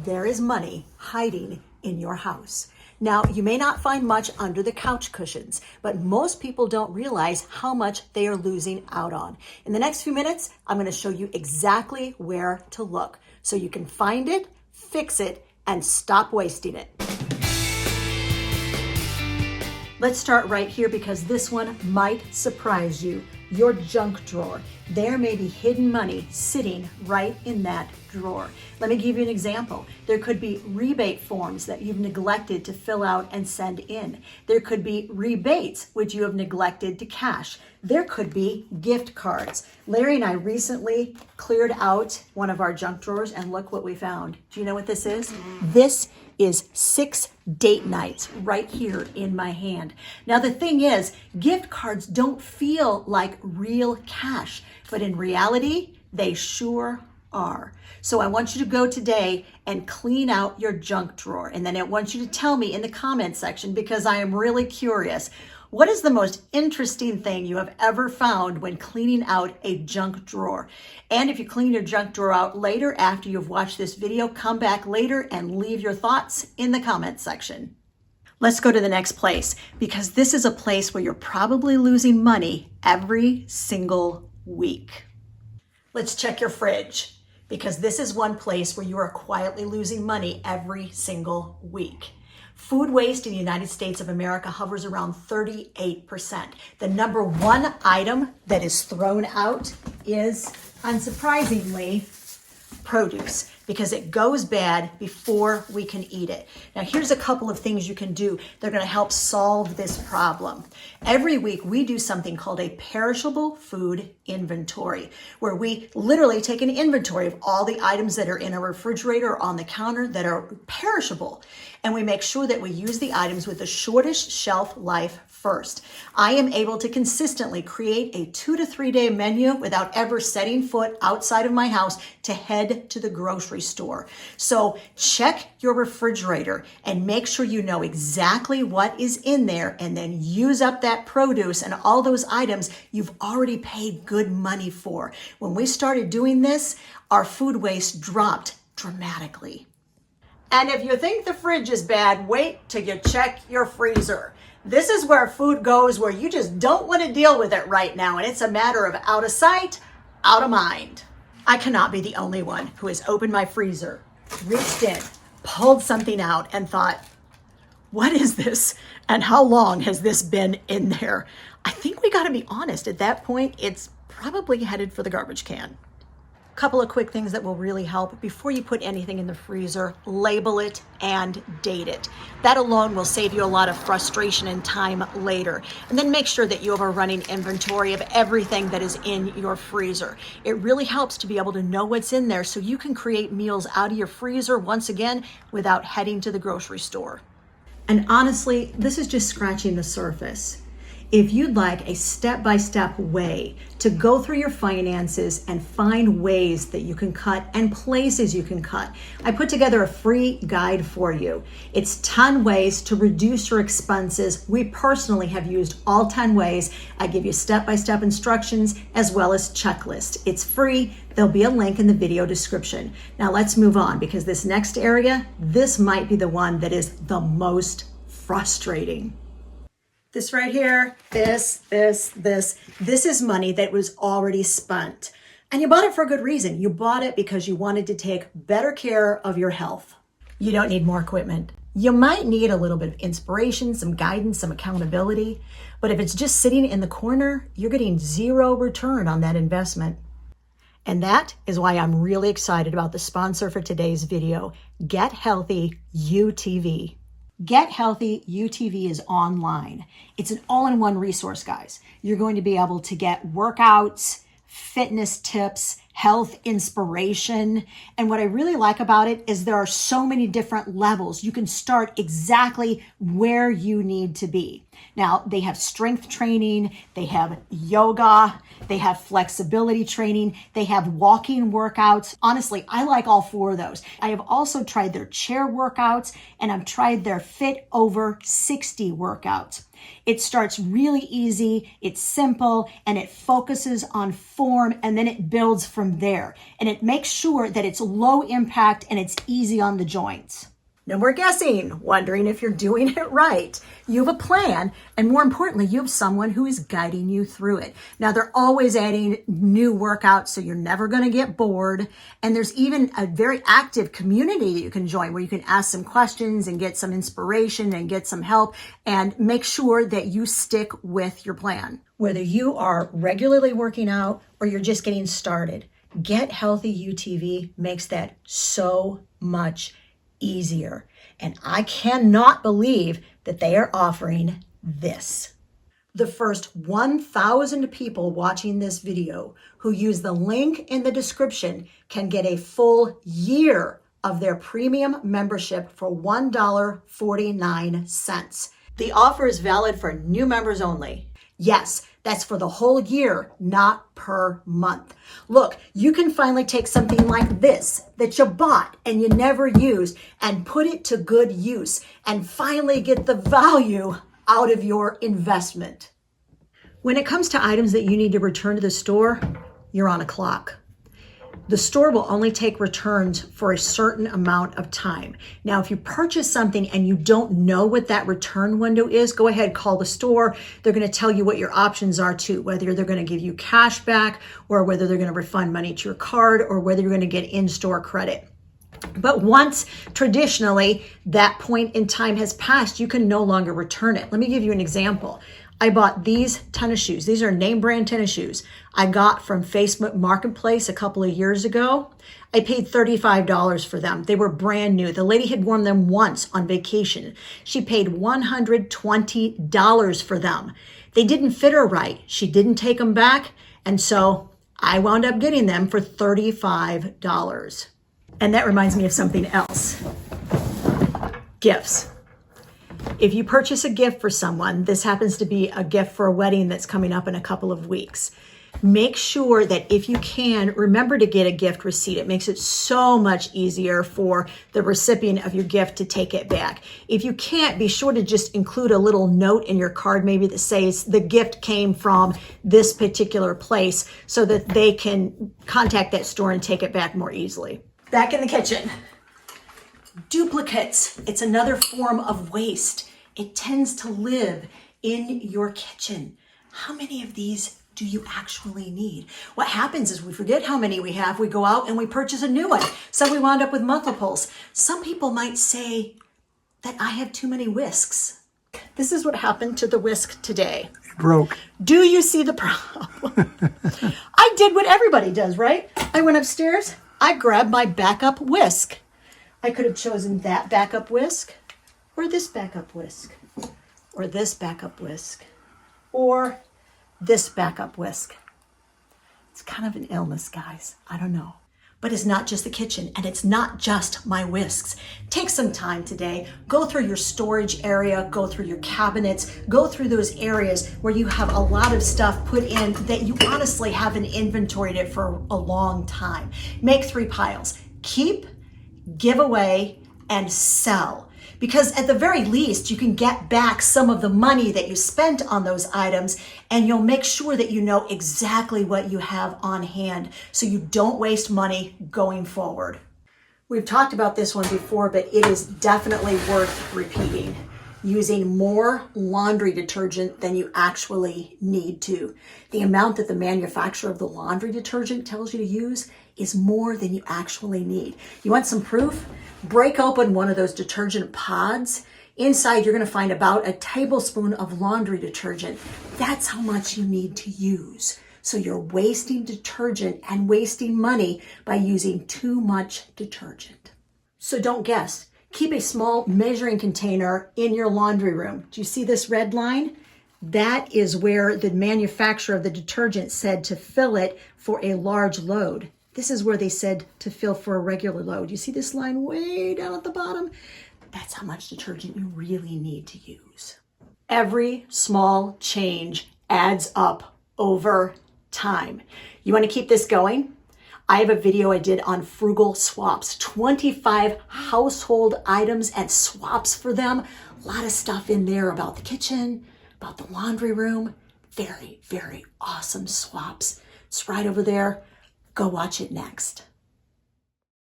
there is money hiding in your house. Now, you may not find much under the couch cushions, but most people don't realize how much they are losing out on. In the next few minutes, I'm going to show you exactly where to look so you can find it, fix it, and stop wasting it. Let's start right here because this one might surprise you. Your junk drawer. There may be hidden money sitting right in that drawer. Let me give you an example. There could be rebate forms that you've neglected to fill out and send in. There could be rebates which you have neglected to cash. There could be gift cards. Larry and I recently cleared out one of our junk drawers and look what we found. Do you know what this is? This is 6 date nights right here in my hand. Now the thing is, gift cards don't feel like real cash, but in reality, they sure are. So I want you to go today and clean out your junk drawer. And then I want you to tell me in the comment section, because I am really curious, what is the most interesting thing you have ever found when cleaning out a junk drawer? And if you clean your junk drawer out later after you've watched this video, come back later and leave your thoughts in the comment section. Let's go to the next place, because this is a place where you're probably losing money every single week. Let's check your fridge, because this is one place where you are quietly losing money every single week. Food waste in the United States of America hovers around 38%. The number one item that is thrown out is, unsurprisingly, produce, because it goes bad before we can eat it. Now, here's a couple of things you can do that are going to help solve this problem. Every week, we do something called a perishable food inventory, where we literally take an inventory of all the items that are in a refrigerator or on the counter that are perishable. And we make sure that we use the items with the shortest shelf life first. I am able to consistently create a 2 to 3 day menu without ever setting foot outside of my house to head to the grocery store. So check your refrigerator and make sure you know exactly what is in there, and then use up that produce and all those items you've already paid good money for. When we started doing this, our food waste dropped dramatically. And if you think the fridge is bad, wait till you check your freezer. This is where food goes where you just don't want to deal with it right now, and it's a matter of out of sight, out of mind. I cannot be the only one who has opened my freezer, reached in, pulled something out, and thought, what is this? And how long has this been in there? I think we got to be honest. At that point, it's probably headed for the garbage can. Couple of quick things that will really help. Before you put anything in the freezer, label it and date it. That alone will save you a lot of frustration and time later. And then make sure that you have a running inventory of everything that is in your freezer. It really helps to be able to know what's in there so you can create meals out of your freezer once again without heading to the grocery store. And honestly, this is just scratching the surface. If you'd like a step-by-step way to go through your finances and find ways that you can cut and places you can cut, I put together a free guide for you. It's 10 ways to reduce your expenses. We personally have used all 10 ways. I give you step-by-step instructions as well as checklists. It's free. There'll be a link in the video description. Now let's move on, because this next area, this might be the one that is the most frustrating. This right here, this is money that was already spent. And you bought it for a good reason. You bought it because you wanted to take better care of your health. You don't need more equipment. You might need a little bit of inspiration, some guidance, some accountability. But if it's just sitting in the corner, you're getting zero return on that investment. And that is why I'm really excited about the sponsor for today's video, Get Healthy UTV. Get Healthy UTV is online. It's an all-in-one resource, guys. You're going to be able to get workouts, fitness tips, health inspiration. And what I really like about it is there are so many different levels. You can start exactly where you need to be. Now, they have strength training, they have yoga, they have flexibility training, they have walking workouts. Honestly, I like all 4 of those. I have also tried their chair workouts, and I've tried their Fit Over 60 workouts. It starts really easy, it's simple, and it focuses on form, and then it builds from there. And it makes sure that it's low impact and it's easy on the joints. No more guessing, wondering if you're doing it right. You have a plan, and more importantly, you have someone who is guiding you through it. Now, they're always adding new workouts, so you're never going to get bored. And there's even a very active community that you can join where you can ask some questions and get some inspiration and get some help and make sure that you stick with your plan. Whether you are regularly working out or you're just getting started, Get Healthy UTV makes that so much easier. And I cannot believe that they are offering this. The first 1,000 people watching this video who use the link in the description can get a full year of their premium membership for $1.49. The offer is valid for new members only. Yes, that's for the whole year, not per month. Look, you can finally take something like this that you bought and you never used and put it to good use and finally get the value out of your investment. When it comes to items that you need to return to the store, you're on a clock. The store will only take returns for a certain amount of time. Now, if you purchase something and you don't know what that return window is, go ahead, call the store. They're going to tell you what your options are too, whether they're going to give you cash back or whether they're going to refund money to your card or whether you're going to get in-store credit. But once traditionally that point in time has passed, you can no longer return it. Let me give you an example. I bought these tennis shoes. These are name brand tennis shoes I got from Facebook Marketplace a couple of years ago. I paid $35 for them. They were brand new. The lady had worn them once on vacation. She paid $120 for them. They didn't fit her right. She didn't take them back. And so I wound up getting them for $35. And that reminds me of something else. Gifts. If you purchase a gift for someone, this happens to be a gift for a wedding that's coming up in a couple of weeks. Make sure that if you can, remember to get a gift receipt. It makes it so much easier for the recipient of your gift to take it back. If you can't, be sure to just include a little note in your card maybe that says the gift came from this particular place so that they can contact that store and take it back more easily. Back in the kitchen. Duplicates. It's another form of waste. It tends to live in your kitchen. How many of these do you actually need? What happens is we forget how many we have. We go out and we purchase a new one. So we wound up with multiples. Some people might say that I have too many whisks. This is what happened to the whisk today. It broke. Do you see the problem? I did what everybody does, right? I went upstairs. I grabbed my backup whisk. I could have chosen that backup whisk, or this backup whisk, or this backup whisk, or this backup whisk. It's kind of an illness, guys. I don't know. But it's not just the kitchen, and it's not just my whisks. Take some time today. Go through your storage area, go through your cabinets, go through those areas where you have a lot of stuff put in that you honestly haven't inventoried it for a long time. Make 3 piles. Keep, give away, and sell. Because at the very least, you can get back some of the money that you spent on those items, and you'll make sure that you know exactly what you have on hand so you don't waste money going forward. We've talked about this one before, but it is definitely worth repeating. Using more laundry detergent than you actually need to. The amount that the manufacturer of the laundry detergent tells you to use is more than you actually need. You want some proof? Break open one of those detergent pods. Inside, you're going to find about a tablespoon of laundry detergent. That's how much you need to use. So you're wasting detergent and wasting money by using too much detergent. So don't guess. Keep a small measuring container in your laundry room. Do you see this red line? That is where the manufacturer of the detergent said to fill it for a large load. This is where they said to fill for a regular load. You see this line way down at the bottom? That's how much detergent you really need to use. Every small change adds up over time. You want to keep this going? I have a video I did on frugal swaps, 25 household items and swaps for them. A lot of stuff in there about the kitchen, About the laundry room, very, very awesome swaps. It's right over there. Go watch it next.